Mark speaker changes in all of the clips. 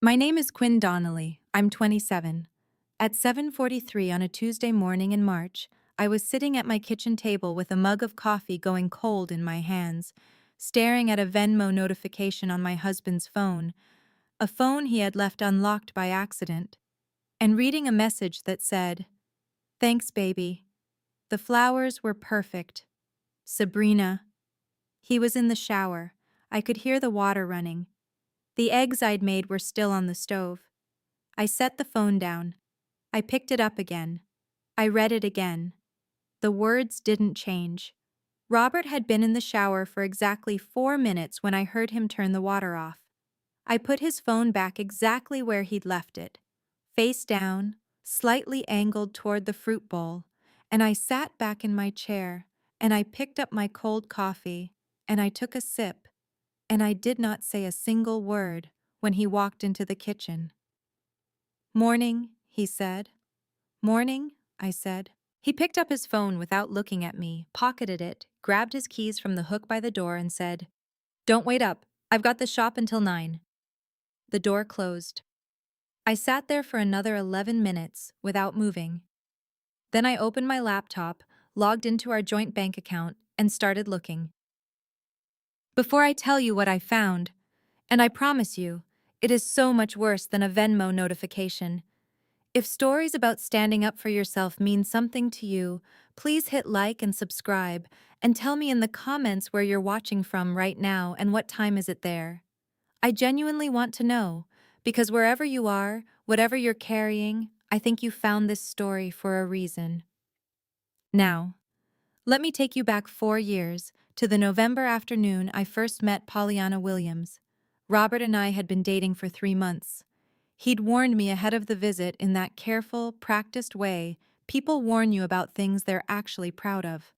Speaker 1: My name is Quinn Donnelly. I'm 27. At 7:43 on a Tuesday morning in March, I was sitting at my kitchen table with a mug of coffee going cold in my hands, staring at a Venmo notification on my husband's phone, a phone he had left unlocked by accident, and reading a message that said, "Thanks, baby. The flowers were perfect. Sabrina." He was in the shower. I could hear the water running. The eggs I'd made were still on the stove. I set the phone down. I picked it up again. I read it again. The words didn't change. Robert had been in the shower for exactly 4 minutes when I heard him turn the water off. I put his phone back exactly where he'd left it, face down, slightly angled toward the fruit bowl, and I sat back in my chair, and I picked up my cold coffee, and I took a sip, and I did not say a single word when he walked into the kitchen. "Morning," he said. "Morning," I said. He picked up his phone without looking at me, pocketed it, grabbed his keys from the hook by the door and said, "Don't wait up. I've got the shop until 9. The door closed. I sat there for another 11 minutes without moving. Then I opened my laptop, logged into our joint bank account, and started looking. Before I tell you what I found, and I promise you, it is so much worse than a Venmo notification. If stories about standing up for yourself mean something to you, please hit like and subscribe, and tell me in the comments where you're watching from right now and what time is it there. I genuinely want to know, because wherever you are, whatever you're carrying, I think you found this story for a reason. Now, let me take you back 4 years, to the November afternoon I first met Pollyanna Williams. Robert and I had been dating for 3 months. He'd warned me ahead of the visit in that careful, practiced way people warn you about things they're actually proud of.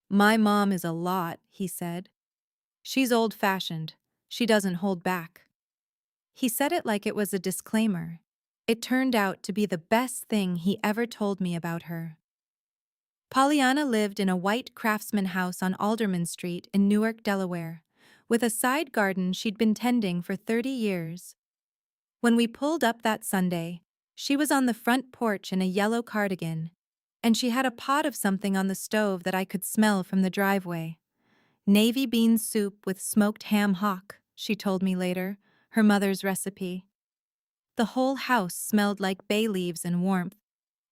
Speaker 1: "My mom is a lot," he said. "She's old-fashioned. She doesn't hold back." He said it like it was a disclaimer. It turned out to be the best thing he ever told me about her. Pollyanna lived in a white craftsman house on Alderman Street in Newark, Delaware, with a side garden she'd been tending for 30 years. When we pulled up that Sunday, she was on the front porch in a yellow cardigan, and she had a pot of something on the stove that I could smell from the driveway. Navy bean soup with smoked ham hock, she told me later, her mother's recipe. The whole house smelled like bay leaves and warmth.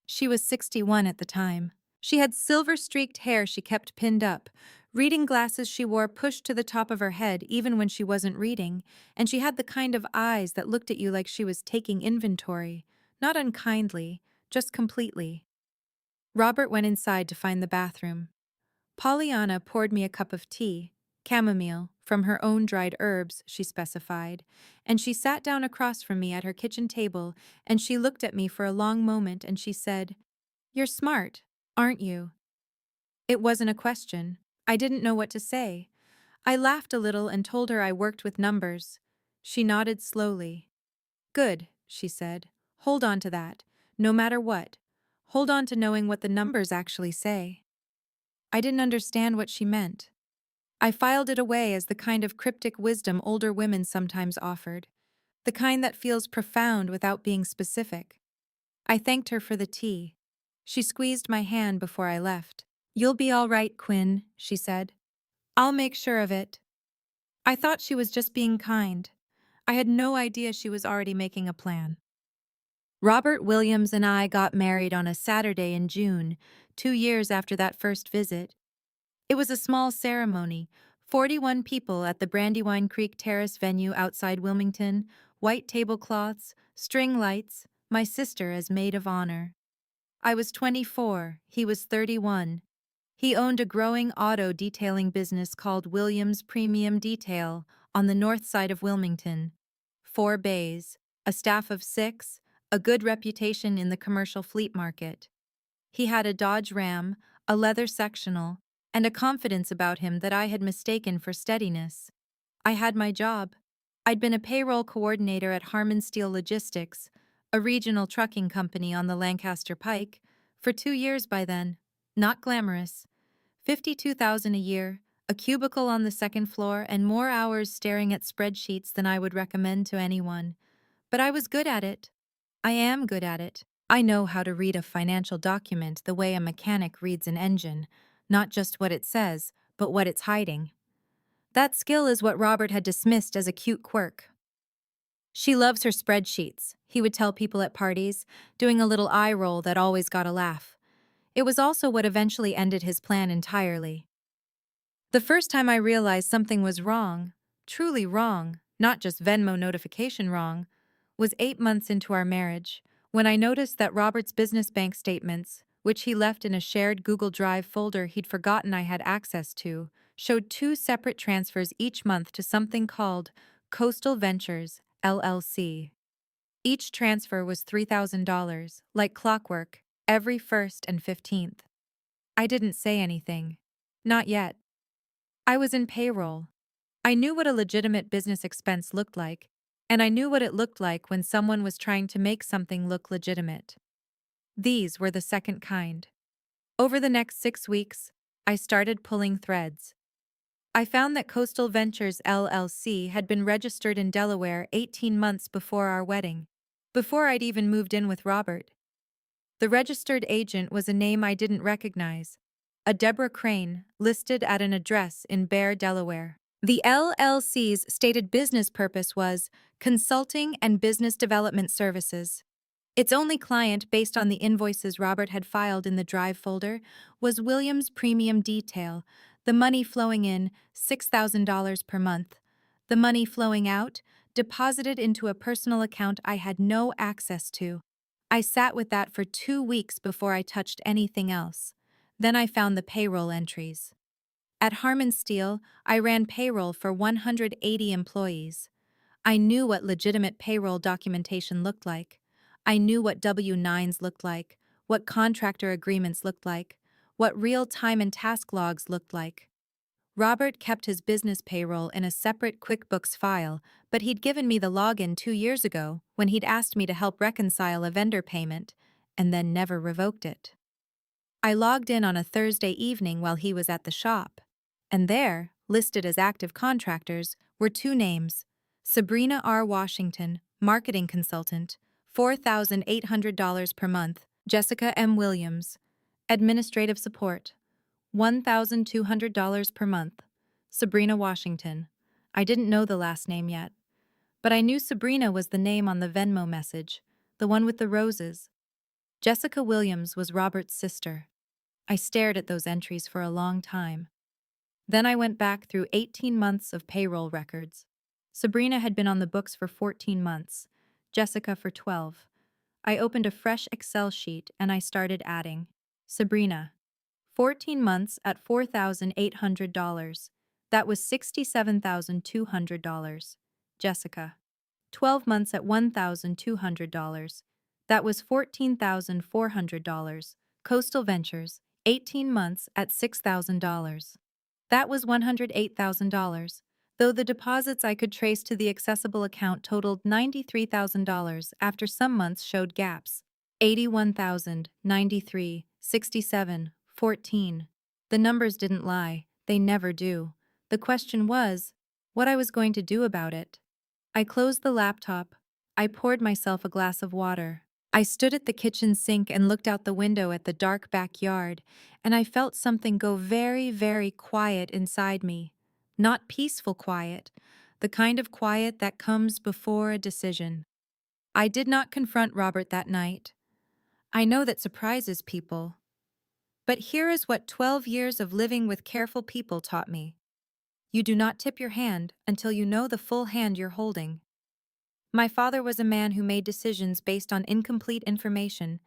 Speaker 1: She was 61 at the time. She had silver-streaked hair she kept pinned up, reading glasses she wore pushed to the top of her head even when she wasn't reading, and she had the kind of eyes that looked at you like she was taking inventory, not unkindly, just completely. Robert went inside to find the bathroom. Pollyanna poured me a cup of tea, chamomile, from her own dried herbs, she specified, and she sat down across from me at her kitchen table, and she looked at me for a long moment and she said, "You're smart, aren't you?" It wasn't a question. I didn't know what to say. I laughed a little and told her I worked with numbers. She nodded slowly. "Good," she said. "Hold on to that, no matter what. Hold on to knowing what the numbers actually say." I didn't understand what she meant. I filed it away as the kind of cryptic wisdom older women sometimes offered, the kind that feels profound without being specific. I thanked her for the tea. She squeezed my hand before I left. "You'll be all right, Quinn," she said. "I'll make sure of it." I thought she was just being kind. I had no idea she was already making a plan. Robert Williams and I got married on a Saturday in June, 2 years after that first visit. It was a small ceremony, 41 people at the Brandywine Creek Terrace venue outside Wilmington, white tablecloths, string lights, my sister as maid of honor. I was 24, he was 31. He owned a growing auto detailing business called Williams Premium Detail on the north side of Wilmington. 4 bays, a staff of 6, a good reputation in the commercial fleet market. He had a Dodge Ram, a leather sectional, and a confidence about him that I had mistaken for steadiness. I had my job. I'd been a payroll coordinator at Harmon Steel Logistics, a regional trucking company on the Lancaster Pike, for 2 years by then. Not glamorous. $52,000 a year, a cubicle on the second floor, and more hours staring at spreadsheets than I would recommend to anyone. But I was good at it. I am good at it. I know how to read a financial document the way a mechanic reads an engine, not just what it says, but what it's hiding. That skill is what Robert had dismissed as a cute quirk. She loves her spreadsheets, he would tell people at parties, doing a little eye roll that always got a laugh. It was also what eventually ended his plan entirely. The first time I realized something was wrong, truly wrong, not just Venmo notification wrong, was 8 months into our marriage, when I noticed that Robert's business bank statements, which he left in a shared Google Drive folder he'd forgotten I had access to, showed two separate transfers each month to something called Coastal Ventures, LLC. Each transfer was $3,000, like clockwork, every 1st and 15th. I didn't say anything. Not yet. I was in payroll. I knew what a legitimate business expense looked like, and I knew what it looked like when someone was trying to make something look legitimate. These were the second kind. Over the next 6 weeks, I started pulling threads. I found that Coastal Ventures LLC had been registered in Delaware 18 months before our wedding, before I'd even moved in with Robert. The registered agent was a name I didn't recognize, a Deborah Crane, listed at an address in Bear, Delaware. The LLC's stated business purpose was consulting and business development services. Its only client, based on the invoices Robert had filed in the Drive folder, was Williams Premium Detail, the money flowing in $6,000 per month. The money flowing out, deposited into a personal account I had no access to. I sat with that for 2 weeks before I touched anything else. Then I found the payroll entries. At Harmon Steel, I ran payroll for 180 employees. I knew what legitimate payroll documentation looked like. I knew what W-9s looked like, what contractor agreements looked like, what real time and task logs looked like. Robert kept his business payroll in a separate QuickBooks file, but he'd given me the login 2 years ago when he'd asked me to help reconcile a vendor payment, and then never revoked it. I logged in on a Thursday evening while he was at the shop, and there, listed as active contractors, were two names: Sabrina R. Washington, marketing consultant, $4,800 per month; Jessica M. Williams, administrative support, $1,200 per month. Sabrina Washington. I didn't know the last name yet, but I knew Sabrina was the name on the Venmo message, the one with the roses. Jessica Williams was Robert's sister. I stared at those entries for a long time. Then I went back through 18 months of payroll records. Sabrina had been on the books for 14 months, Jessica for 12. I opened a fresh Excel sheet and I started adding. Sabrina. 14 months at $4,800. That was $67,200. Jessica. 12 months at $1,200. That was $14,400. Coastal Ventures. 18 months at $6,000. That was $108,000, though the deposits I could trace to the accessible account totaled $93,000 after some months showed gaps. 81,000, 93, 67, 14. The numbers didn't lie, they never do. The question was, what I was going to do about it. I closed the laptop. I poured myself a glass of water. I stood at the kitchen sink and looked out the window at the dark backyard, and I felt something go very, very quiet inside me. Not peaceful quiet, the kind of quiet that comes before a decision. I did not confront Robert that night. I know that surprises people. But here is what 12 years of living with careful people taught me. You do not tip your hand until you know the full hand you're holding. My father was a man who made decisions based on incomplete information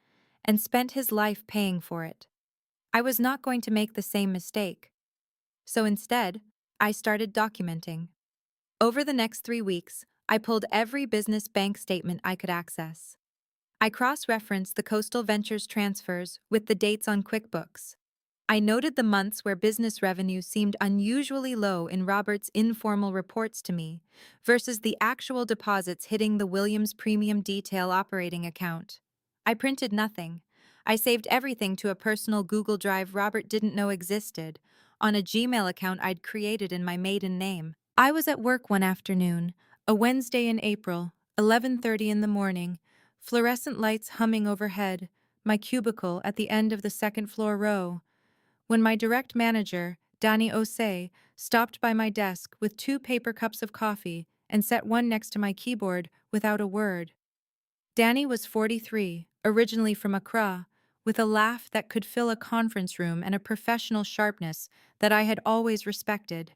Speaker 1: and spent his life paying for it. I was not going to make the same mistake. So instead, I started documenting. Over the next 3 weeks, I pulled every business bank statement I could access. I cross-referenced the Coastal Ventures transfers with the dates on QuickBooks. I noted the months where business revenue seemed unusually low in Robert's informal reports to me versus the actual deposits hitting the Williams Premium Detail operating account. I printed nothing. I saved everything to a personal Google Drive Robert didn't know existed, on a Gmail account I'd created in my maiden name. I was at work one afternoon, a Wednesday in April, 11:30 in the morning, fluorescent lights humming overhead, my cubicle at the end of the second floor row. When my direct manager, Danny Osei, stopped by my desk with 2 paper cups of coffee and set one next to my keyboard without a word. Danny was 43, originally from Accra, with a laugh that could fill a conference room and a professional sharpness that I had always respected.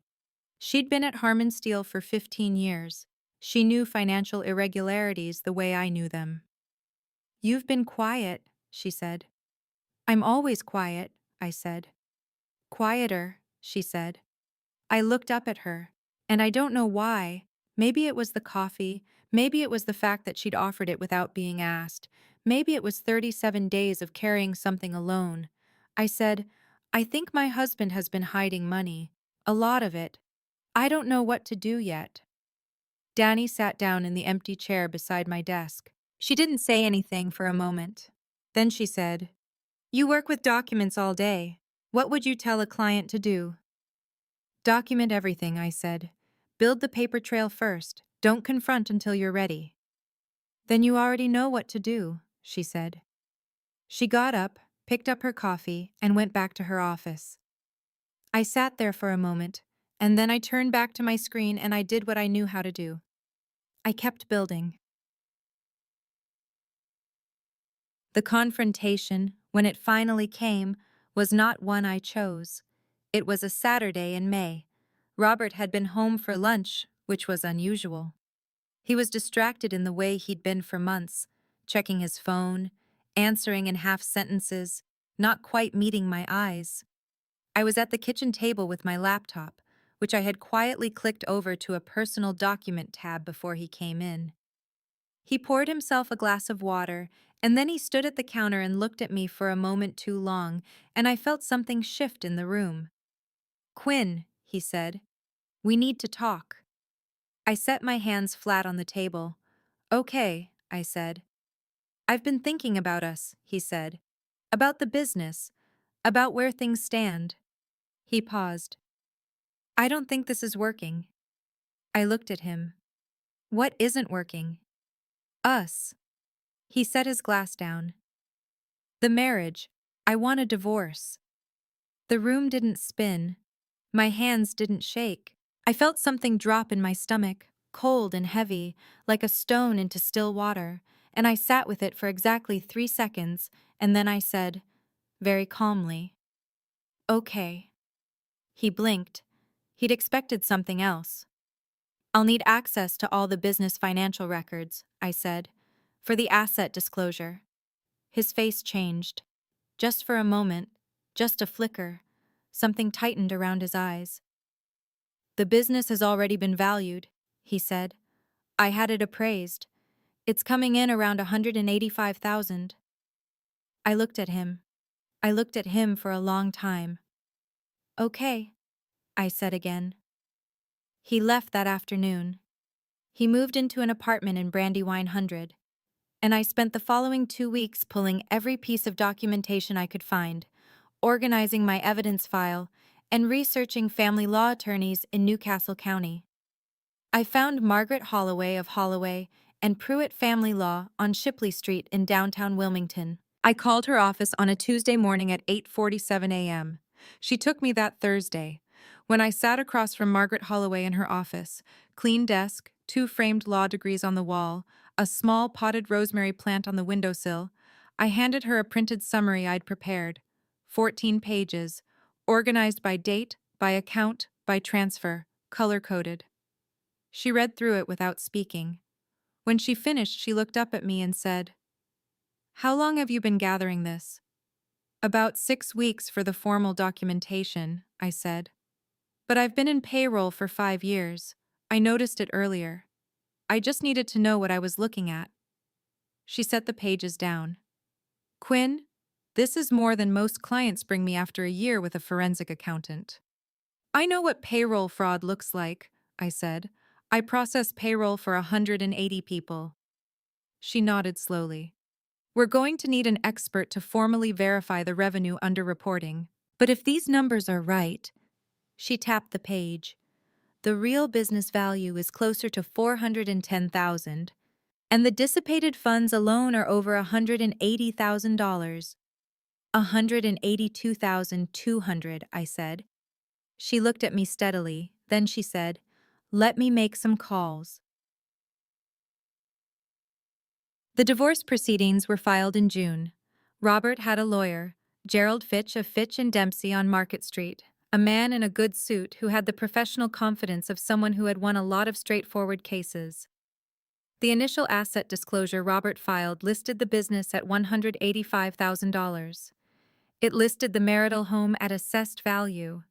Speaker 1: She'd been at Harman Steel for 15 years. She knew financial irregularities the way I knew them. "You've been quiet," she said. "I'm always quiet," I said. "Quieter," she said. I looked up at her, and I don't know why. Maybe it was the coffee, maybe it was the fact that she'd offered it without being asked, maybe it was 37 days of carrying something alone. I said, "I think my husband has been hiding money. A lot of it. I don't know what to do yet." Danny sat down in the empty chair beside my desk. She didn't say anything for a moment. Then she said, "You work with documents all day. What would you tell a client to do?" "Document everything," I said. "Build the paper trail first. Don't confront until you're ready." "Then you already know what to do," she said. She got up, picked up her coffee, and went back to her office. I sat there for a moment, and then I turned back to my screen and I did what I knew how to do. I kept building. The confrontation, when it finally came, was not one I chose. It was a Saturday in May. Robert had been home for lunch, which was unusual. He was distracted in the way he'd been for months, checking his phone, answering in half sentences, not quite meeting my eyes. I was at the kitchen table with my laptop, which I had quietly clicked over to a personal document tab before he came in. He poured himself a glass of water, and then he stood at the counter and looked at me for a moment too long, and I felt something shift in the room. "Quinn," he said, "we need to talk." I set my hands flat on the table. "Okay," I said. "I've been thinking about us," he said. "About the business. About where things stand." He paused. "I don't think this is working." I looked at him. "What isn't working?" "Us." He set his glass down. "The marriage. I want a divorce." The room didn't spin. My hands didn't shake. I felt something drop in my stomach, cold and heavy, like a stone into still water, and I sat with it for exactly 3 seconds, and then I said, very calmly, "Okay." He blinked. He'd expected something else. "I'll need access to all the business financial records," I said, "for the asset disclosure." His face changed. Just for a moment, just a flicker, something tightened around his eyes. "The business has already been valued," he said. "I had it appraised. It's coming in around 185,000. I looked at him. I looked at him for a long time. "Okay," I said again. He left that afternoon. He moved into an apartment in Brandywine 100, and I spent the following 2 weeks pulling every piece of documentation I could find, organizing my evidence file, and researching family law attorneys in Newcastle County. I found Margaret Holloway of Holloway and Pruitt Family Law on Shipley Street in downtown Wilmington. I called her office on a Tuesday morning at 8:47 a.m. She took me that Thursday. When I sat across from Margaret Holloway in her office, clean desk, 2 framed law degrees on the wall, a small potted rosemary plant on the windowsill, I handed her a printed summary I'd prepared. 14 pages, organized by date, by account, by transfer, color-coded. She read through it without speaking. When she finished, she looked up at me and said, "How long have you been gathering this?" "About 6 weeks for the formal documentation," I said. "But I've been in payroll for 5 years. I noticed it earlier. I just needed to know what I was looking at." She set the pages down. "Quinn, this is more than most clients bring me after a year with a forensic accountant." "I know what payroll fraud looks like," I said. "I process payroll for 180 people." She nodded slowly. "We're going to need an expert to formally verify the revenue under reporting. But if these numbers are right," she tapped the page, "the real business value is closer to 410,000. And the dissipated funds alone are over $180,000. $182,200, I said. She looked at me steadily, then she said, "Let me make some calls." The divorce proceedings were filed in June. Robert had a lawyer, Gerald Fitch of Fitch and Dempsey on Market Street, a man in a good suit who had the professional confidence of someone who had won a lot of straightforward cases. The initial asset disclosure Robert filed listed the business at $185,000. It listed the marital home at assessed value.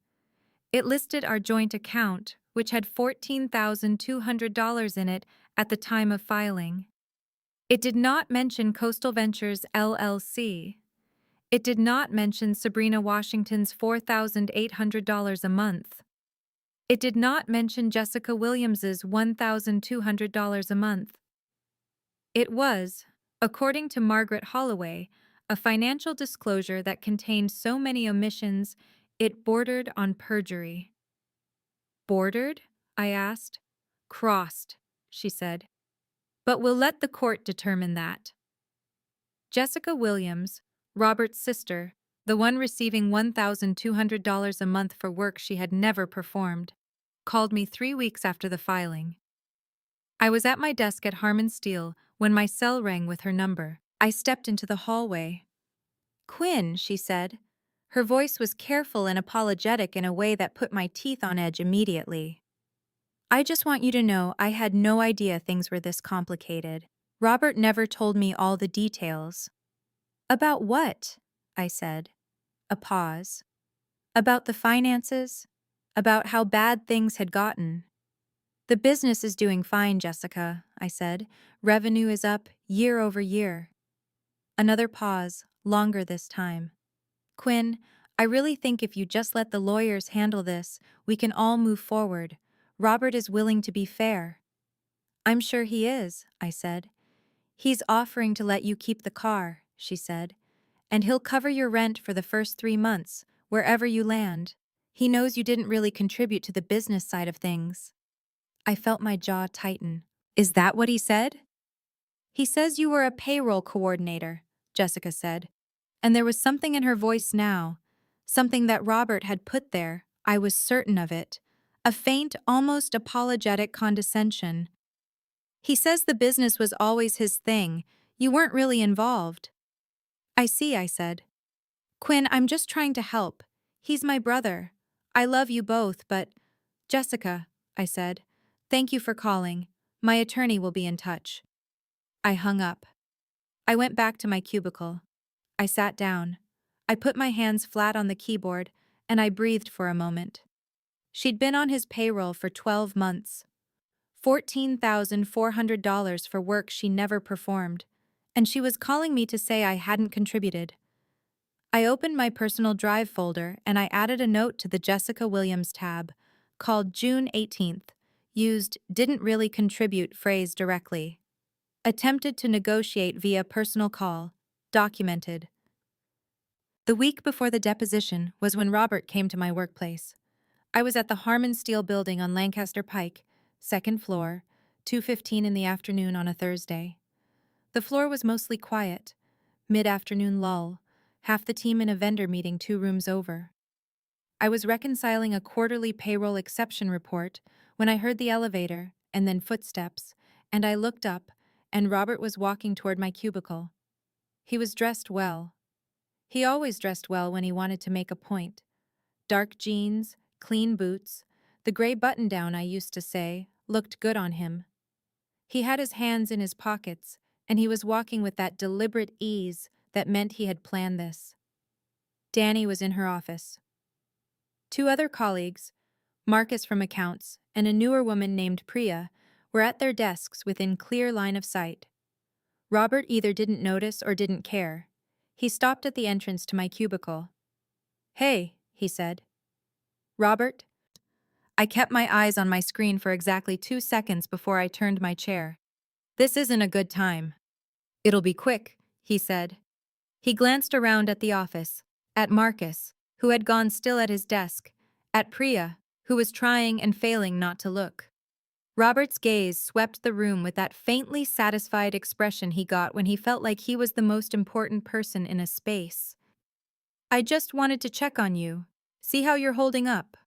Speaker 1: It listed our joint account, which had $14,200 in it at the time of filing. It did not mention Coastal Ventures LLC. It did not mention Sabrina Washington's $4,800 a month. It did not mention Jessica Williams's $1,200 a month. It was, according to Margaret Holloway, a financial disclosure that contained so many omissions it bordered on perjury. Bordered? I asked. Crossed, she said. But we'll let the court determine that. Jessica Williams, Robert's sister, the one receiving $1,200 a month for work she had never performed, called me 3 weeks after the filing. I was at my desk at Harmon Steele when my cell rang with her number. I stepped into the hallway. "Quinn," she said. Her voice was careful and apologetic in a way that put my teeth on edge immediately. "I just want you to know I had no idea things were this complicated. Robert never told me all the details." "About what?" I said. A pause. "About the finances. About how bad things had gotten." "The business is doing fine, Jessica," I said. "Revenue is up year over year." Another pause, longer this time. "Quinn, I really think if you just let the lawyers handle this, we can all move forward. Robert is willing to be fair." "I'm sure he is," I said. "He's offering to let you keep the car," she said. "And he'll cover your rent for the first 3 months, wherever you land. He knows you didn't really contribute to the business side of things." I felt my jaw tighten. "Is that what he said?" "He says you were a payroll coordinator," Jessica said. And there was something in her voice now, something that Robert had put there, I was certain of it, a faint, almost apologetic condescension. "He says the business was always his thing. You weren't really involved." "I see," I said. "Quinn, I'm just trying to help. He's my brother. I love you both, but—" "Jessica," I said, "thank you for calling. My attorney will be in touch." I hung up. I went back to my cubicle. I sat down. I put my hands flat on the keyboard, and I breathed for a moment. She'd been on his payroll for 12 months. $14,400 for work she never performed, and she was calling me to say I hadn't contributed. I opened my personal drive folder and I added a note to the Jessica Williams tab, called June 18th, used "didn't really contribute" phrase directly. Attempted to negotiate via personal call, documented. The week before the deposition was when Robert came to my workplace. I was at the Harmon Steele building on Lancaster Pike, 2nd floor, 2:15 in the afternoon on a Thursday. The floor was mostly quiet, mid-afternoon lull, half the team in a vendor meeting 2 rooms over. I was reconciling a quarterly payroll exception report when I heard the elevator and then footsteps, and I looked up, and Robert was walking toward my cubicle. He was dressed well. He always dressed well when he wanted to make a point. Dark jeans, clean boots, the gray button-down I used to say, looked good on him. He had his hands in his pockets, and he was walking with that deliberate ease that meant he had planned this. Danny was in her office. 2 other colleagues, Marcus from accounts and a newer woman named Priya, were at their desks within clear line of sight. Robert either didn't notice or didn't care. He stopped at the entrance to my cubicle. "Hey," he said. "Robert?" I kept my eyes on my screen for exactly 2 seconds before I turned my chair. "This isn't a good time." "It'll be quick," he said. He glanced around at the office, at Marcus, who had gone still at his desk, at Priya, who was trying and failing not to look. Robert's gaze swept the room with that faintly satisfied expression he got when he felt like he was the most important person in a space. I just wanted to check on you. See how you're holding up.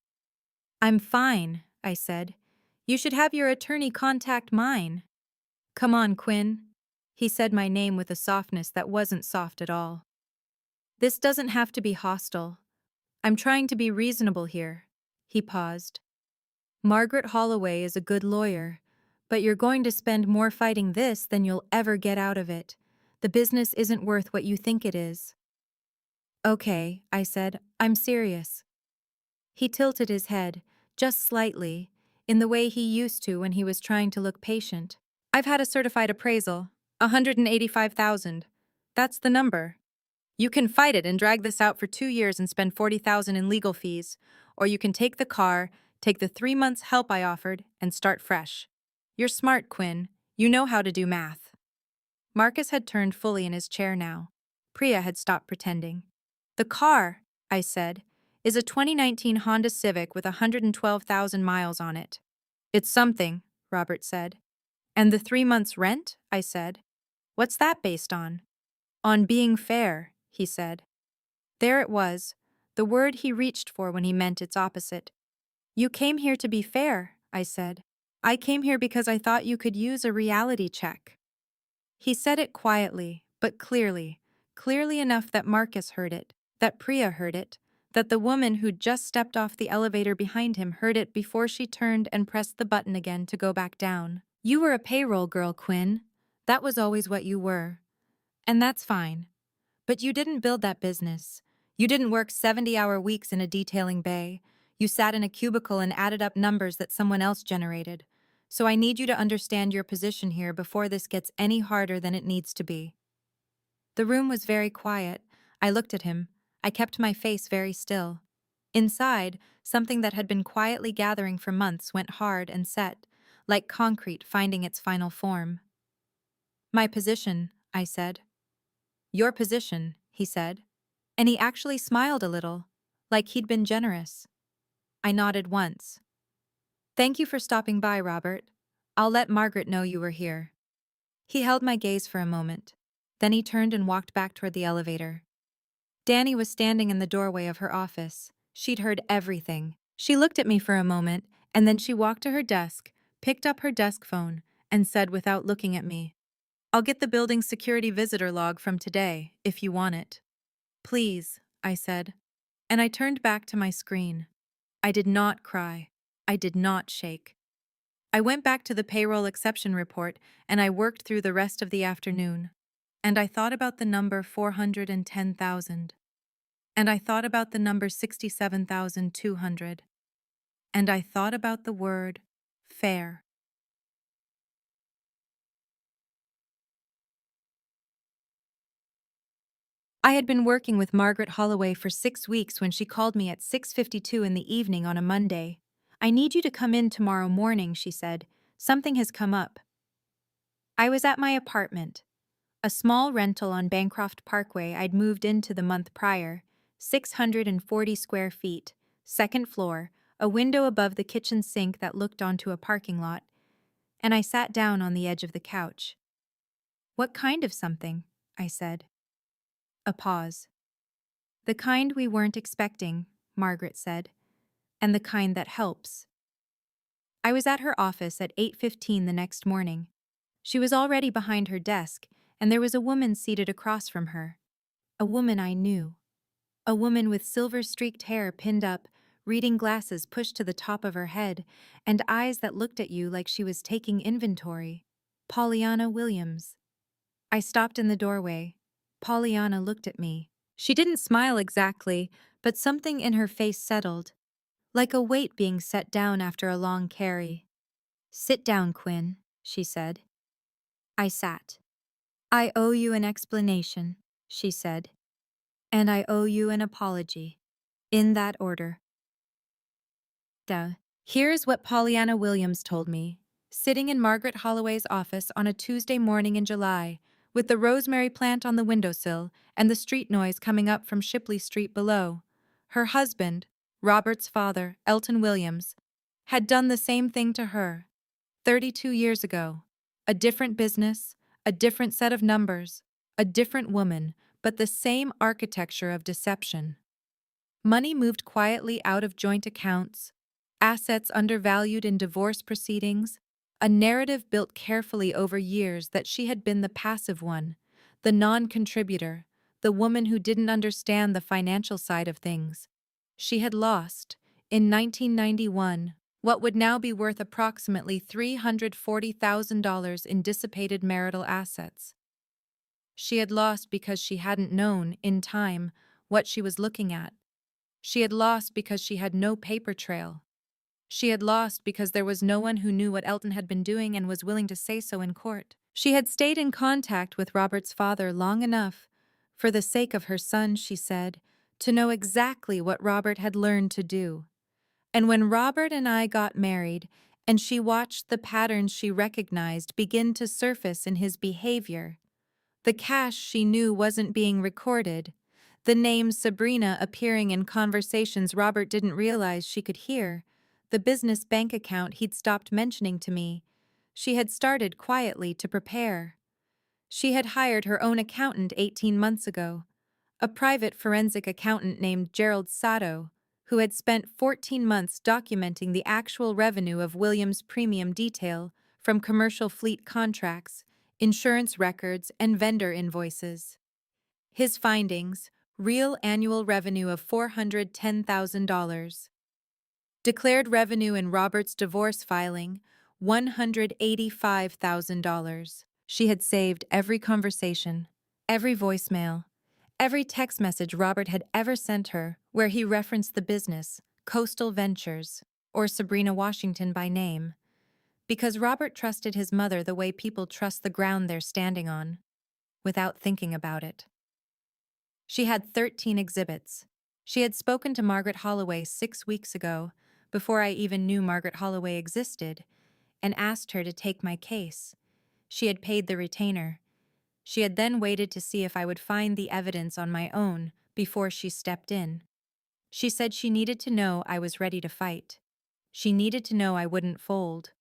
Speaker 1: I'm fine, I said. You should have your attorney contact mine. Come on, Quinn. He said my name with a softness that wasn't soft at all. This doesn't have to be hostile. I'm trying to be reasonable here. He paused. Margaret Holloway is a good lawyer, but you're going to spend more fighting this than you'll ever get out of it. The business isn't worth what you think it is. Okay, I said, I'm serious. He tilted his head, just slightly, in the way he used to when he was trying to look patient. I've had a certified appraisal, 185,000. That's the number. You can fight it and drag this out for 2 years and spend 40,000 in legal fees, or you can take the car, take the 3 months help I offered, and start fresh. You're smart, Quinn. You know how to do math. Marcus had turned fully in his chair now. Priya had stopped pretending. The car, I said, is a 2019 Honda Civic with 112,000 miles on it. It's something, Robert said. And the 3 months rent? I said. What's that based on? On being fair, he said. There it was, the word he reached for when he meant its opposite. You came here to be fair, I said. I came here because I thought you could use a reality check. He said it quietly, but clearly enough that Marcus heard it, that Priya heard it, that the woman who'd just stepped off the elevator behind him heard it before she turned and pressed the button again to go back down. You were a payroll girl, Quinn. That was always what you were. And that's fine. But you didn't build that business. You didn't work 70-hour weeks in a detailing bay. You sat in a cubicle and added up numbers that someone else generated. So I need you to understand your position here before this gets any harder than it needs to be. The room was very quiet. I looked at him. I kept my face very still. Inside, something that had been quietly gathering for months went hard and set, like concrete finding its final form. My position, I said. Your position, he said. And he actually smiled a little, like he'd been generous. I nodded once. Thank you for stopping by, Robert. I'll let Margaret know you were here. He held my gaze for a moment. Then he turned and walked back toward the elevator. Danny was standing in the doorway of her office. She'd heard everything. She looked at me for a moment, and then she walked to her desk, picked up her desk phone, and said without looking at me, I'll get the building's security visitor log from today, if you want it. Please, I said, and I turned back to my screen. I did not cry. I did not shake. I went back to the payroll exception report and I worked through the rest of the afternoon. And I thought about the number 410,000. And I thought about the number 67,200. And I thought about the word fair. I had been working with Margaret Holloway for 6 weeks when she called me at 6:52 in the evening on a Monday. I need you to come in tomorrow morning, she said. Something has come up. I was at my apartment, a small rental on Bancroft Parkway I'd moved into the month prior, 640 square feet, second floor, a window above the kitchen sink that looked onto a parking lot, and I sat down on the edge of the couch. What kind of something? I said. A pause. The kind we weren't expecting, Margaret said, and the kind that helps. I was at her office at 8:15 the next morning. She was already behind her desk, and there was a woman seated across from her. A woman I knew. A woman with silver-streaked hair pinned up, reading glasses pushed to the top of her head, and eyes that looked at you like she was taking inventory. Pollyanna Williams. I stopped in the doorway. Pollyanna looked at me. She didn't smile exactly, but something in her face settled, like a weight being set down after a long carry. Sit down, Quinn, she said. I sat. I owe you an explanation, she said. And I owe you an apology. In that order. Duh. Here's what Pollyanna Williams told me, sitting in Margaret Holloway's office on a Tuesday morning in July, with the rosemary plant on the windowsill and the street noise coming up from Shipley Street below. Her husband, Robert's father, Elton Williams, had done the same thing to her. 32 years ago. A different business, a different set of numbers, a different woman, but the same architecture of deception. Money moved quietly out of joint accounts, assets undervalued in divorce proceedings, a narrative built carefully over years that she had been the passive one, the non-contributor, the woman who didn't understand the financial side of things. She had lost, in 1991, what would now be worth approximately $340,000 in dissipated marital assets. She had lost because she hadn't known, in time, what she was looking at. She had lost because she had no paper trail. She had lost because there was no one who knew what Elton had been doing and was willing to say so in court. She had stayed in contact with Robert's father long enough, for the sake of her son, she said, to know exactly what Robert had learned to do. And when Robert and I got married, and she watched the patterns she recognized begin to surface in his behavior, the cash she knew wasn't being recorded, the name Sabrina appearing in conversations Robert didn't realize she could hear, the business bank account he'd stopped mentioning to me, she had started quietly to prepare. She had hired her own accountant 18 months ago, a private forensic accountant named Gerald Sato, who had spent 14 months documenting the actual revenue of Williams' premium detail from commercial fleet contracts, insurance records, and vendor invoices. His findings: real annual revenue of $410,000. Declared revenue in Robert's divorce filing, $185,000. She had saved every conversation, every voicemail, every text message Robert had ever sent her where he referenced the business, Coastal Ventures, or Sabrina Washington by name, because Robert trusted his mother the way people trust the ground they're standing on, without thinking about it. She had 13 exhibits. She had spoken to Margaret Holloway 6 weeks ago, before I even knew Margaret Holloway existed, and asked her to take my case. She had paid the retainer. She had then waited to see if I would find the evidence on my own before she stepped in. She said she needed to know I was ready to fight. She needed to know I wouldn't fold.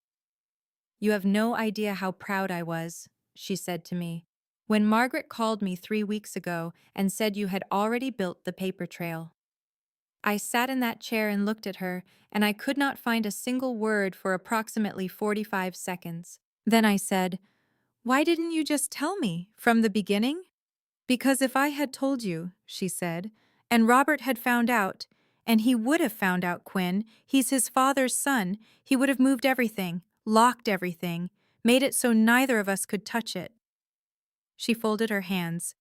Speaker 1: "You have no idea how proud I was," she said to me, "when Margaret called me 3 weeks ago and said you had already built the paper trail." I sat in that chair and looked at her, and I could not find a single word for approximately 45 seconds. Then I said, "Why didn't you just tell me from the beginning?" "Because if I had told you," she said, "and Robert had found out, and he would have found out, Quinn, he's his father's son, he would have moved everything, locked everything, made it so neither of us could touch it." She folded her hands.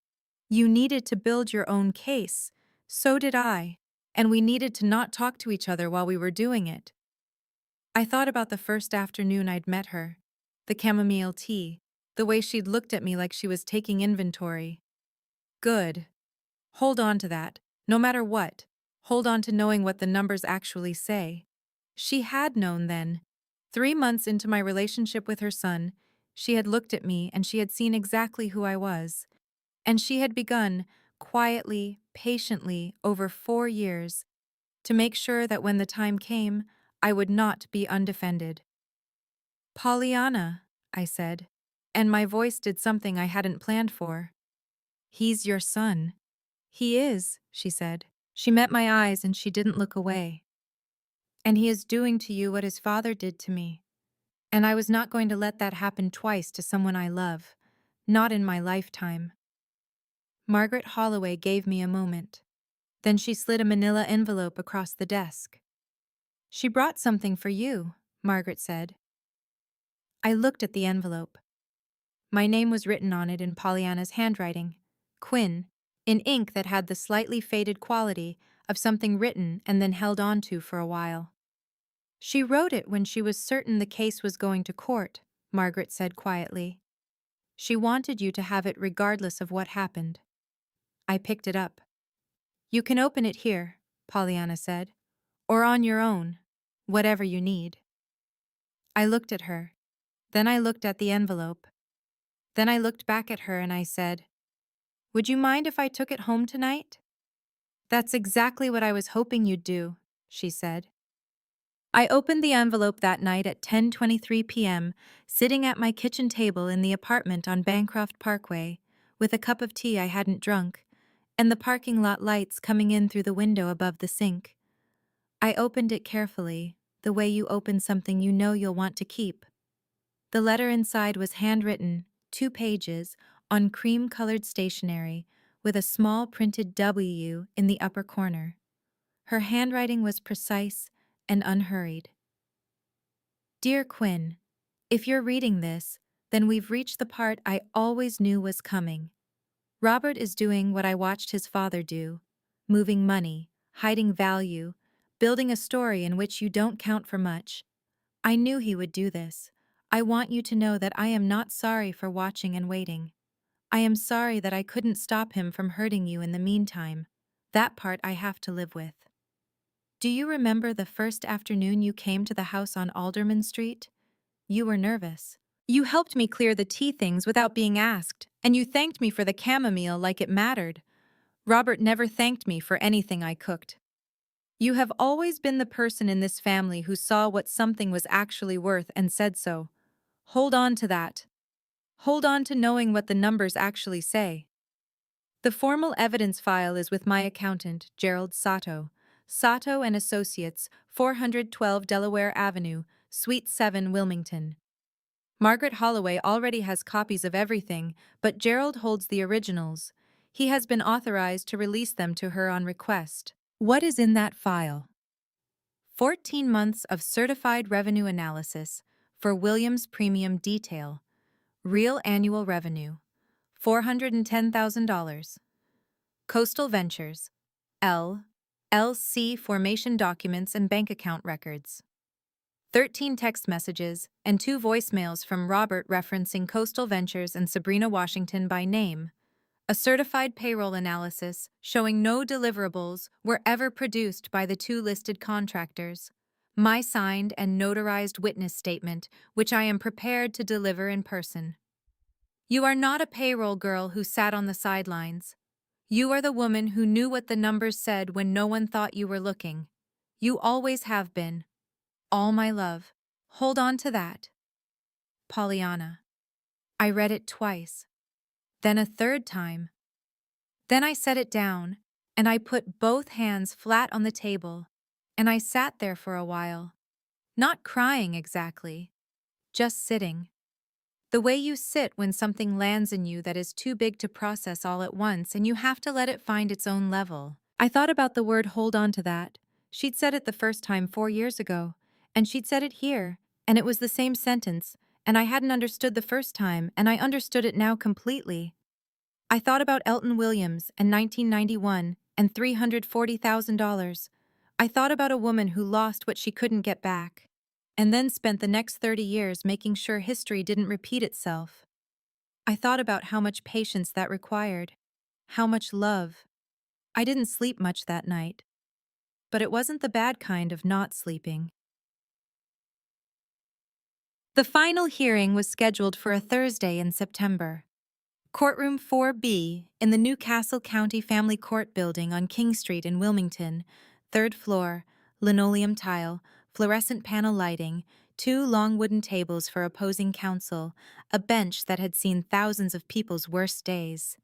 Speaker 1: "You needed to build your own case. So did I. And we needed to not talk to each other while we were doing it." I thought about the first afternoon I'd met her, the chamomile tea, the way she'd looked at me like she was taking inventory. Good. Hold on to that, no matter what. Hold on to knowing what the numbers actually say. She had known then. 3 months into my relationship with her son, she had looked at me and she had seen exactly who I was. And she had begun, quietly, patiently, over 4 years, to make sure that when the time came, I would not be undefended. "Pollyanna," I said, and my voice did something I hadn't planned for. "He's your son." "He is," she said. She met my eyes and she didn't look away. "And he is doing to you what his father did to me. And I was not going to let that happen twice to someone I love. Not in my lifetime." Margaret Holloway gave me a moment. Then she slid a manila envelope across the desk. "She brought something for you," Margaret said. I looked at the envelope. My name was written on it in Pollyanna's handwriting, Quinn, in ink that had the slightly faded quality of something written and then held on to for a while. "She wrote it when she was certain the case was going to court," Margaret said quietly. "She wanted you to have it regardless of what happened." I picked it up. "You can open it here," Pollyanna said, "or on your own, whatever you need." I looked at her. Then I looked at the envelope. Then I looked back at her and I said, "Would you mind if I took it home tonight?" "That's exactly what I was hoping you'd do," she said. I opened the envelope that night at 10:23 p.m., sitting at my kitchen table in the apartment on Bancroft Parkway, with a cup of tea I hadn't drunk, and the parking lot lights coming in through the window above the sink. I opened it carefully, the way you open something you know you'll want to keep. The letter inside was handwritten, 2 pages, on cream-colored stationery, with a small printed W in the upper corner. Her handwriting was precise and unhurried. Dear Quinn, if you're reading this, then we've reached the part I always knew was coming. Robert is doing what I watched his father do, moving money, hiding value, building a story in which you don't count for much. I knew he would do this. I want you to know that I am not sorry for watching and waiting. I am sorry that I couldn't stop him from hurting you in the meantime. That part I have to live with. Do you remember the first afternoon you came to the house on Alderman Street? You were nervous. You helped me clear the tea things without being asked, and you thanked me for the chamomile like it mattered. Robert never thanked me for anything I cooked. You have always been the person in this family who saw what something was actually worth and said so. Hold on to that. Hold on to knowing what the numbers actually say. The formal evidence file is with my accountant, Gerald Sato. Sato and Associates, 412 Delaware Avenue, Suite 7, Wilmington. Margaret Holloway already has copies of everything, but Gerald holds the originals. He has been authorized to release them to her on request. What is in that file? 14 months of certified revenue analysis for Williams Premium Detail. Real annual revenue, $410,000. Coastal Ventures, LLC formation documents and bank account records. 13 text messages and 2 voicemails from Robert referencing Coastal Ventures and Sabrina Washington by name. A certified payroll analysis showing no deliverables were ever produced by the 2 listed contractors. My signed and notarized witness statement, which I am prepared to deliver in person. You are not a payroll girl who sat on the sidelines. You are the woman who knew what the numbers said when no one thought you were looking. You always have been. All my love. Hold on to that. Pollyanna. I read it twice. Then a third time. Then I set it down, and I put both hands flat on the table, and I sat there for a while. Not crying exactly. Just sitting. The way you sit when something lands in you that is too big to process all at once and you have to let it find its own level. I thought about the word hold on to that. She'd said it the first time 4 years ago, and she'd said it here, and it was the same sentence, and I hadn't understood the first time, and I understood it now completely. I thought about Elton Williams and 1991 and $340,000. I thought about a woman who lost what she couldn't get back, and then spent the next 30 years making sure history didn't repeat itself. I thought about how much patience that required, how much love. I didn't sleep much that night, but it wasn't the bad kind of not sleeping. The final hearing was scheduled for a Thursday in September. Courtroom 4B in the Newcastle County Family Court Building on King Street in Wilmington, 3rd floor, linoleum tile, fluorescent panel lighting, 2 long wooden tables for opposing counsel, a bench that had seen thousands of people's worst days.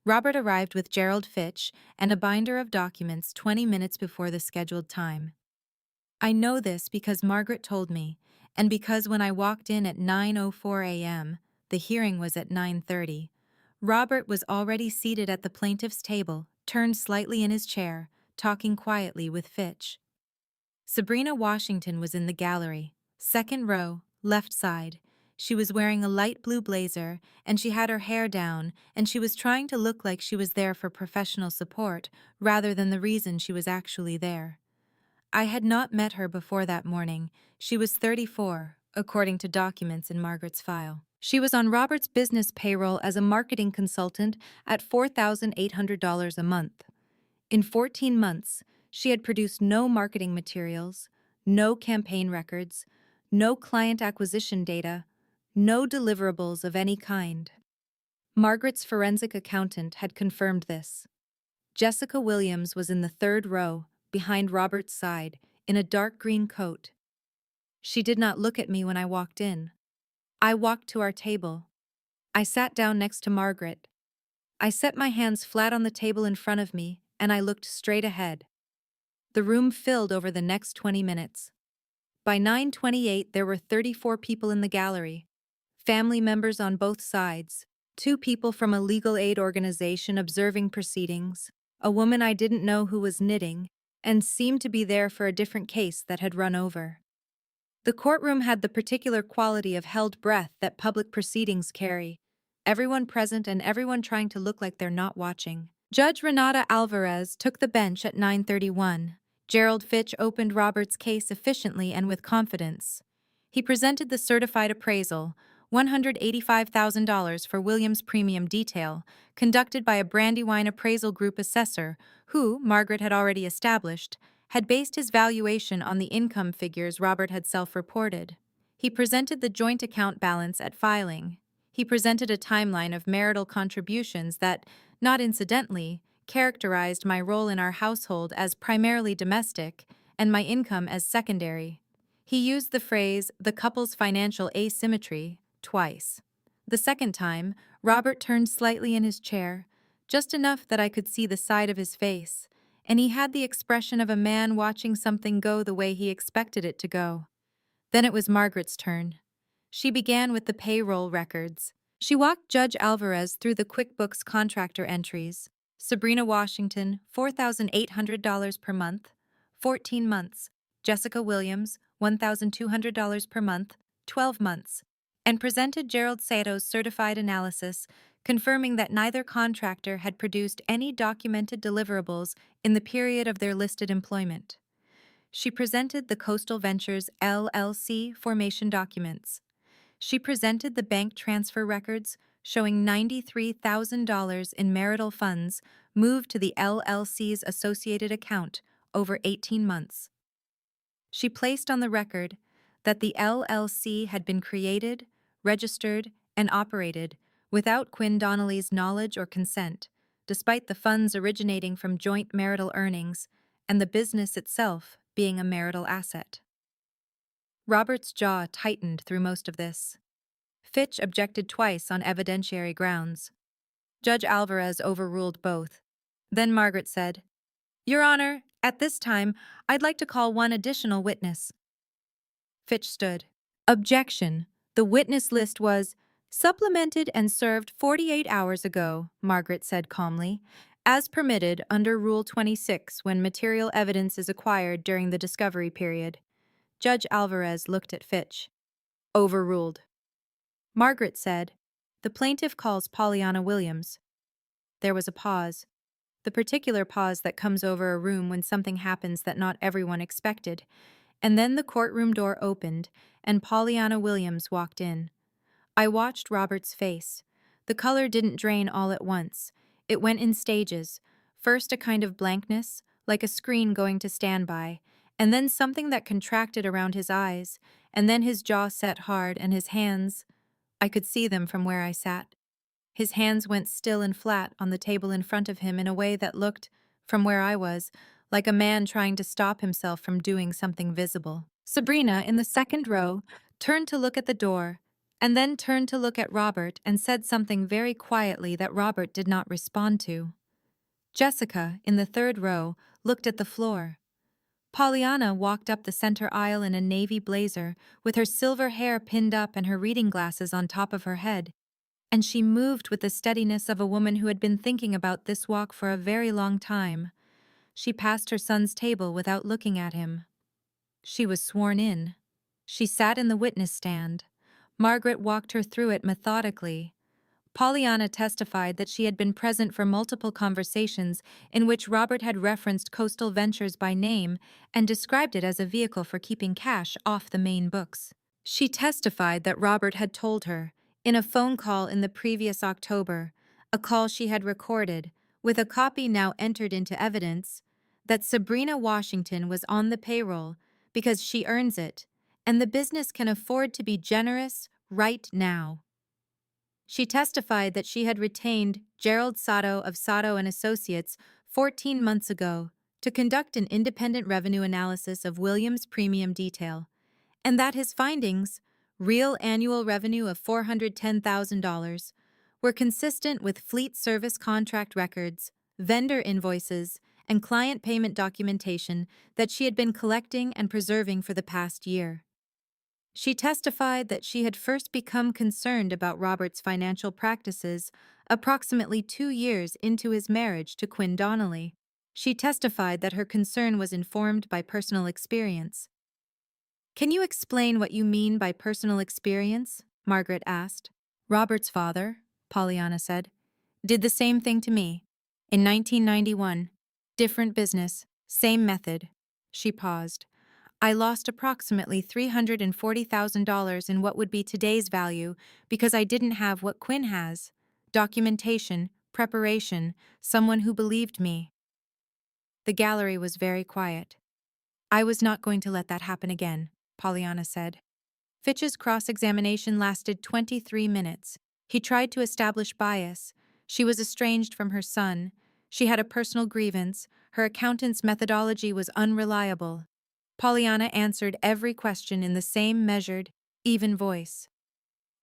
Speaker 1: Robert arrived with Gerald Fitch and a binder of documents 20 minutes before the scheduled time. I know this because Margaret told me, and because when I walked in at 9:04 a.m., the hearing was at 9:30. Robert was already seated at the plaintiff's table, turned slightly in his chair, talking quietly with Fitch. Sabrina Washington was in the gallery, 2nd row, left side. She was wearing a light blue blazer, and she had her hair down, and she was trying to look like she was there for professional support, rather than the reason she was actually there. I had not met her before that morning. She was 34, according to documents in Margaret's file. She was on Robert's business payroll as a marketing consultant at $4,800 a month. In 14 months, she had produced no marketing materials, no campaign records, no client acquisition data, no deliverables of any kind. Margaret's forensic accountant had confirmed this. Jessica Williams was in the 3rd row, behind Robert's side, in a dark green coat. She did not look at me when I walked in. I walked to our table. I sat down next to Margaret. I set my hands flat on the table in front of me, and I looked straight ahead. The room filled over the next 20 minutes. By 9:28, there were 34 people in the gallery, family members on both sides, two people from a legal aid organization observing proceedings, a woman I didn't know who was knitting, and seemed to be there for a different case that had run over. The courtroom had the particular quality of held breath that public proceedings carry, everyone present and everyone trying to look like they're not watching. Judge Renata Alvarez took the bench at 9:31. Gerald Fitch opened Robert's case efficiently and with confidence. He presented the certified appraisal, $185,000 for Williams' premium detail, conducted by a Brandywine Appraisal Group assessor who, Margaret had already established, had based his valuation on the income figures Robert had self-reported. He presented the joint account balance at filing. He presented a timeline of marital contributions that, not incidentally, characterized my role in our household as primarily domestic and my income as secondary. He used the phrase, the couple's financial asymmetry, twice. The second time, Robert turned slightly in his chair, just enough that I could see the side of his face, and he had the expression of a man watching something go the way he expected it to go. Then it was Margaret's turn. She began with the payroll records. She walked Judge Alvarez through the QuickBooks contractor entries. Sabrina Washington, $4,800 per month, 14 months. Jessica Williams, $1,200 per month, 12 months. And presented Gerald Sato's certified analysis, confirming that neither contractor had produced any documented deliverables in the period of their listed employment. She presented the Coastal Ventures LLC formation documents. She presented the bank transfer records showing $93,000 in marital funds moved to the LLC's associated account over 18 months. She placed on the record that the LLC had been created, registered, and operated without Quinn Donnelly's knowledge or consent, despite the funds originating from joint marital earnings and the business itself being a marital asset. Robert's jaw tightened through most of this. Fitch objected twice on evidentiary grounds. Judge Alvarez overruled both. Then Margaret said, "Your Honor, at this time, I'd like to call one additional witness." Fitch stood. "Objection. The witness list was supplemented and served 48 hours ago," Margaret said calmly, "as permitted under Rule 26 when material evidence is acquired during the discovery period." Judge Alvarez looked at Fitch. "Overruled." Margaret said, "The plaintiff calls Pollyanna Williams." There was a pause. The particular pause that comes over a room when something happens that not everyone expected. And then the courtroom door opened, and Pollyanna Williams walked in. I watched Robert's face. The color didn't drain all at once. It went in stages. First a kind of blankness, like a screen going to standby, and then something that contracted around his eyes, and then his jaw set hard and his hands. I could see them from where I sat. His hands went still and flat on the table in front of him in a way that looked, from where I was, like a man trying to stop himself from doing something visible. Sabrina, in the second row, turned to look at the door, and then turned to look at Robert and said something very quietly that Robert did not respond to. Jessica, in the third row, looked at the floor. Pollyanna walked up the center aisle in a navy blazer, with her silver hair pinned up and her reading glasses on top of her head, and she moved with the steadiness of a woman who had been thinking about this walk for a very long time. She passed her son's table without looking at him. She was sworn in. She sat in the witness stand. Margaret walked her through it methodically. Pollyanna testified that she had been present for multiple conversations in which Robert had referenced Coastal Ventures by name and described it as a vehicle for keeping cash off the main books. She testified that Robert had told her, in a phone call in the previous October, a call she had recorded, with a copy now entered into evidence, that Sabrina Washington was on the payroll because she earns it, and the business can afford to be generous right now. She testified that she had retained Gerald Sato of Sato and Associates 14 months ago to conduct an independent revenue analysis of Williams' premium detail, and that his findings, real annual revenue of $410,000, were consistent with fleet service contract records, vendor invoices, and client payment documentation that she had been collecting and preserving for the past year. She testified that she had first become concerned about Robert's financial practices approximately 2 years into his marriage to Quinn Donnelly. She testified that her concern was informed by personal experience. "Can you explain what you mean by personal experience?" Margaret asked. "Robert's father," Pollyanna said, "did the same thing to me. In 1991. Different business, same method." She paused. "I lost approximately $340,000 in what would be today's value because I didn't have what Quinn has: documentation, preparation, someone who believed me." The gallery was very quiet. "I was not going to let that happen again," Pollyanna said. Fitch's cross-examination lasted 23 minutes. He tried to establish bias. She was estranged from her son. She had a personal grievance. Her accountant's methodology was unreliable. Pollyanna answered every question in the same measured, even voice.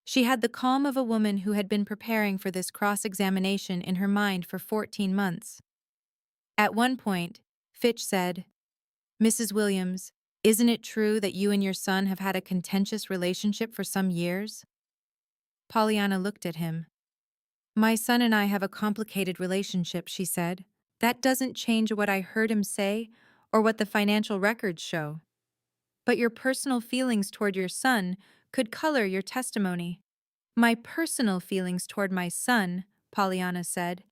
Speaker 1: She had the calm of a woman who had been preparing for this cross-examination in her mind for 14 months. At one point, Fitch said, "Mrs. Williams, isn't it true that you and your son have had a contentious relationship for some years?" Pollyanna looked at him. "My son and I have a complicated relationship," she said. "That doesn't change what I heard him say or what the financial records show. But your personal feelings toward your son could color your testimony." "My personal feelings toward my son," Pollyanna said,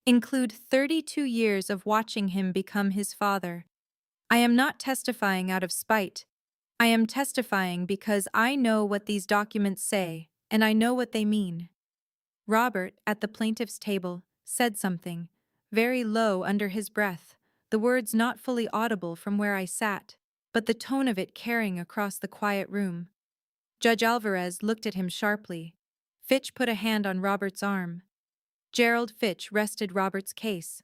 Speaker 1: "include 32 years of watching him become his father. I am not testifying out of spite. I am testifying because I know what these documents say, and I know what they mean." Robert, at the plaintiff's table, said something, very low under his breath, the words not fully audible from where I sat, but the tone of it carrying across the quiet room. Judge Alvarez looked at him sharply. Fitch put a hand on Robert's arm. Gerald Fitch rested Robert's case.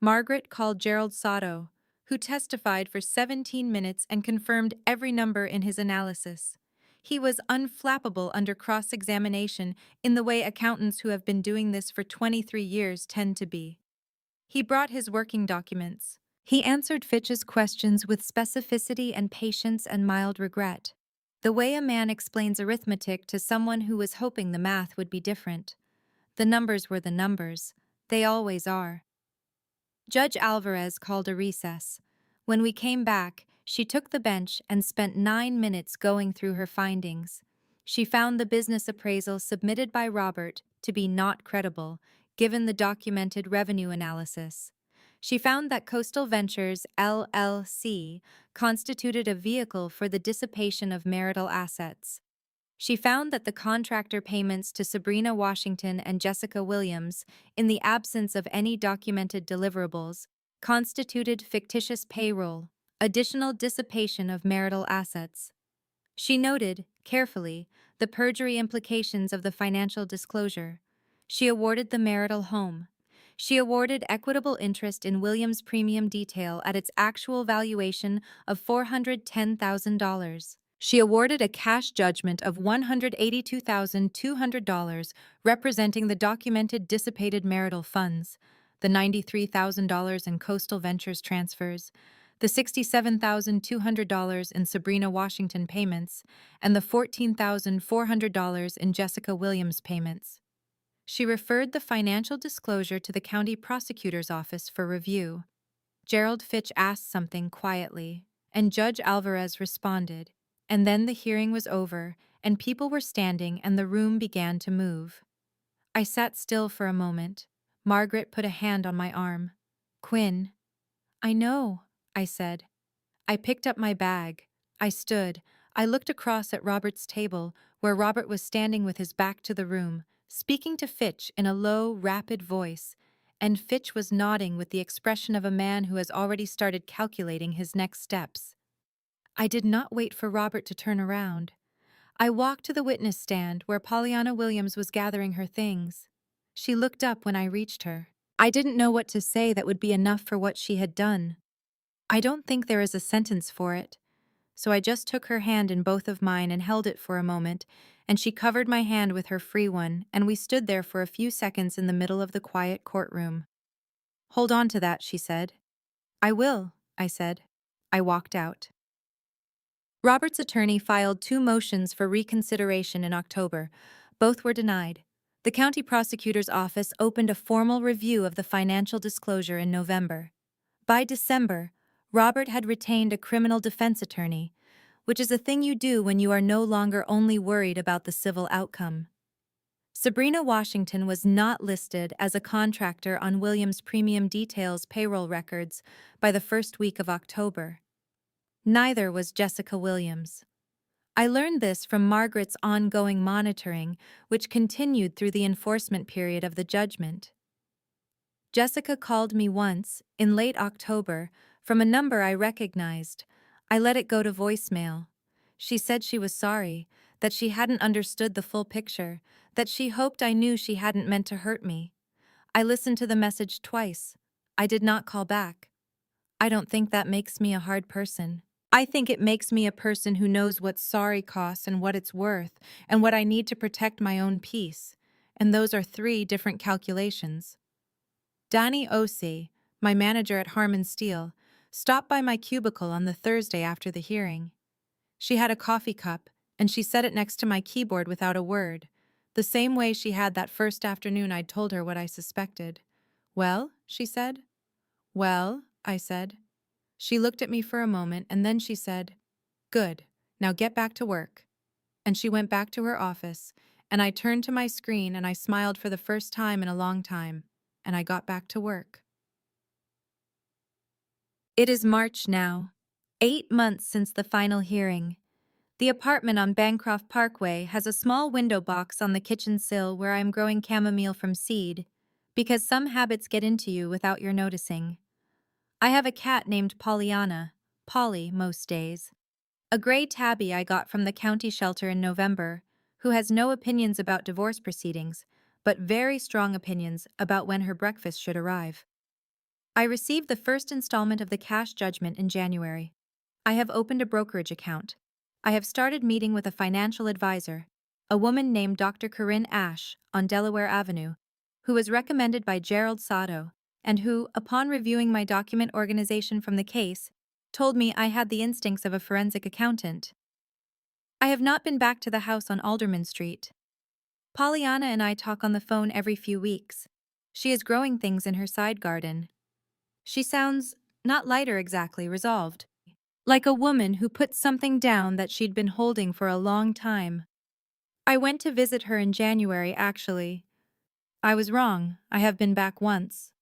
Speaker 1: Margaret called Gerald Sato, who testified for 17 minutes and confirmed every number in his analysis. He was unflappable under cross-examination in the way accountants who have been doing this for 23 years tend to be. He brought his working documents. He answered Fitch's questions with specificity and patience and mild regret. The way a man explains arithmetic to someone who was hoping the math would be different. The numbers were the numbers. They always are. Judge Alvarez called a recess. When we came back, she took the bench and spent 9 minutes going through her findings. She found the business appraisal submitted by Robert to be not credible, given the documented revenue analysis. She found that Coastal Ventures, LLC, constituted a vehicle for the dissipation of marital assets. She found that the contractor payments to Sabrina Washington and Jessica Williams, in the absence of any documented deliverables, constituted fictitious payroll, additional dissipation of marital assets. She noted, carefully, the perjury implications of the financial disclosure. She awarded the marital home. She awarded equitable interest in Williams' premium detail at its actual valuation of $410,000. She awarded a cash judgment of $182,200, representing the documented dissipated marital funds, the $93,000 in Coastal Ventures transfers, the $67,200 in Sabrina Washington payments, and the $14,400 in Jessica Williams payments. She referred the financial disclosure to the county prosecutor's office for review. Gerald Fitch asked something quietly, and Judge Alvarez responded. And then the hearing was over, and people were standing, and the room began to move. I sat still for a moment. Margaret put a hand on my arm. "Quinn." "I know," I said. I picked up my bag. I stood. I looked across at Robert's table, where Robert was standing with his back to the room, speaking to Fitch in a low, rapid voice, and Fitch was nodding with the expression of a man who has already started calculating his next steps. I did not wait for Robert to turn around. I walked to the witness stand where Pollyanna Williams was gathering her things. She looked up when I reached her. I didn't know what to say that would be enough for what she had done. I don't think there is a sentence for it. So I just took her hand in both of mine and held it for a moment, and she covered my hand with her free one, and we stood there for a few seconds in the middle of the quiet courtroom. Hold on to that, she said. I will, I said. I walked out. Robert's attorney filed 2 motions for reconsideration in October. Both were denied. The county prosecutor's office opened a formal review of the financial disclosure in November. By December, Robert had retained a criminal defense attorney, which is a thing you do when you are no longer only worried about the civil outcome. Sabrina Washington was not listed as a contractor on Williams' Premium Details payroll records by the first week of October. Neither was Jessica Williams. I learned this from Margaret's ongoing monitoring, which continued through the enforcement period of the judgment. Jessica called me once, in late October, from a number I recognized. I let it go to voicemail. She said she was sorry, that she hadn't understood the full picture, that she hoped I knew she hadn't meant to hurt me. I listened to the message twice. I did not call back. I don't think that makes me a hard person. I think it makes me a person who knows what sorry costs and what it's worth, and what I need to protect my own peace. And those are 3 different calculations. Danny Osei, my manager at Harmon Steel, stopped by my cubicle on the Thursday after the hearing. She had a coffee cup, and she set it next to my keyboard without a word, the same way she had that first afternoon I'd told her what I suspected. Well, she said. Well, I said. She looked at me for a moment, and then she said, Good, now get back to work. And she went back to her office, and I turned to my screen and I smiled for the first time in a long time, and I got back to work. It is March now, 8 months since the final hearing. The apartment on Bancroft Parkway has a small window box on the kitchen sill where I am growing chamomile from seed, because some habits get into you without your noticing. I have a cat named Pollyanna, Polly most days. A gray tabby I got from the county shelter in November, who has no opinions about divorce proceedings, but very strong opinions about when her breakfast should arrive. I received the first installment of the cash judgment in January. I have opened a brokerage account. I have started meeting with a financial advisor, a woman named Dr. Corinne Ash on Delaware Avenue, who was recommended by Gerald Sato, and who, upon reviewing my document organization from the case, told me I had the instincts of a forensic accountant. I have not been back to the house on Alderman Street. Pollyanna and I talk on the phone every few weeks. She is growing things in her side garden. She sounds, not lighter exactly, resolved. Like a woman who put something down that she'd been holding for a long time. I went to visit her in January, actually. I was wrong, I have been back once.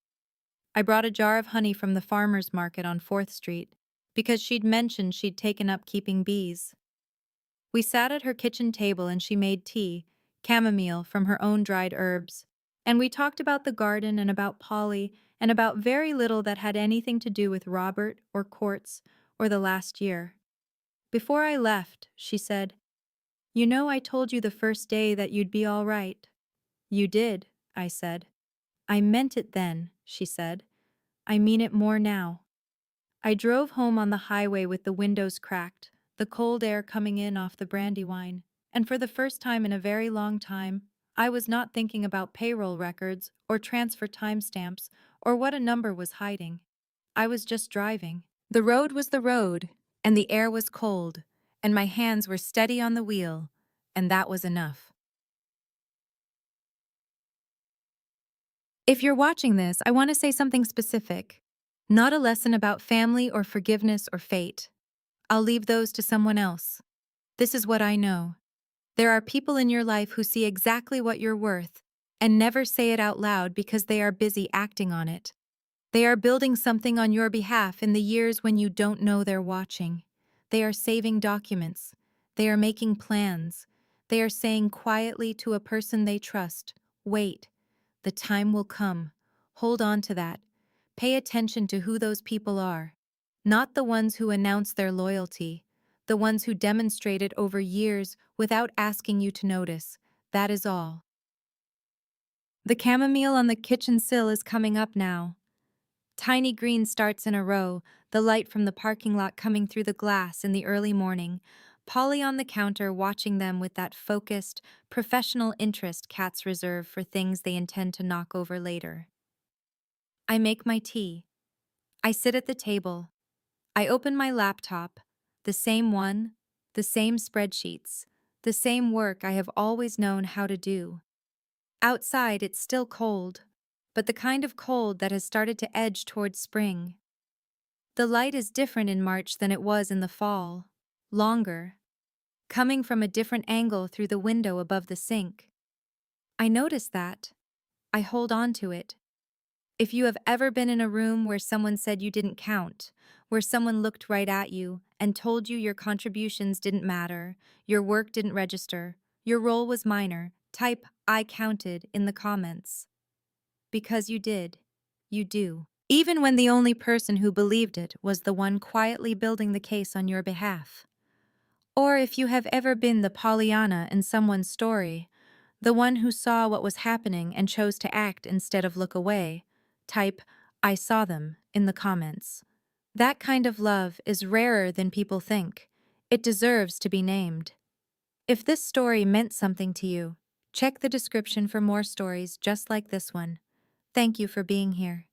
Speaker 1: I brought a jar of honey from the farmer's market on 4th Street, because she'd mentioned she'd taken up keeping bees. We sat at her kitchen table and she made tea, chamomile from her own dried herbs, and we talked about the garden and about Polly and about very little that had anything to do with Robert or courts or the last year. Before I left, she said, You know I told you the first day that you'd be all right. You did, I said. I meant it then, she said. I mean it more now. I drove home on the highway with the windows cracked, the cold air coming in off the Brandywine, and for the first time in a very long time, I was not thinking about payroll records or transfer timestamps or what a number was hiding. I was just driving. The road was the road, and the air was cold, and my hands were steady on the wheel, and that was enough. If you're watching this, I want to say something specific. Not a lesson about family or forgiveness or fate. I'll leave those to someone else. This is what I know. There are people in your life who see exactly what you're worth and never say it out loud because they are busy acting on it. They are building something on your behalf in the years when you don't know they're watching. They are saving documents. They are making plans. They are saying quietly to a person they trust, Wait, the time will come. Hold on to that. Pay attention to who those people are. Not the ones who announce their loyalty, the ones who demonstrate it over years without asking you to notice. That is all. The chamomile on the kitchen sill is coming up now. Tiny green starts in a row, the light from the parking lot coming through the glass in the early morning. Polly on the counter watching them with that focused, professional interest cats reserve for things they intend to knock over later. I make my tea. I sit at the table. I open my laptop. The same one, the same spreadsheets, the same work I have always known how to do. Outside, it's still cold, but the kind of cold that has started to edge towards spring. The light is different in March than it was in the fall. Longer. Coming from a different angle through the window above the sink. I notice that. I hold on to it. If you have ever been in a room where someone said you didn't count, where someone looked right at you and told you your contributions didn't matter, your work didn't register, your role was minor, type "I counted" in the comments. Because you did. You do. Even when the only person who believed it was the one quietly building the case on your behalf. Or if you have ever been the Pollyanna in someone's story, the one who saw what was happening and chose to act instead of look away, type "I saw them" in the comments. That kind of love is rarer than people think. It deserves to be named. If this story meant something to you, check the description for more stories just like this one. Thank you for being here.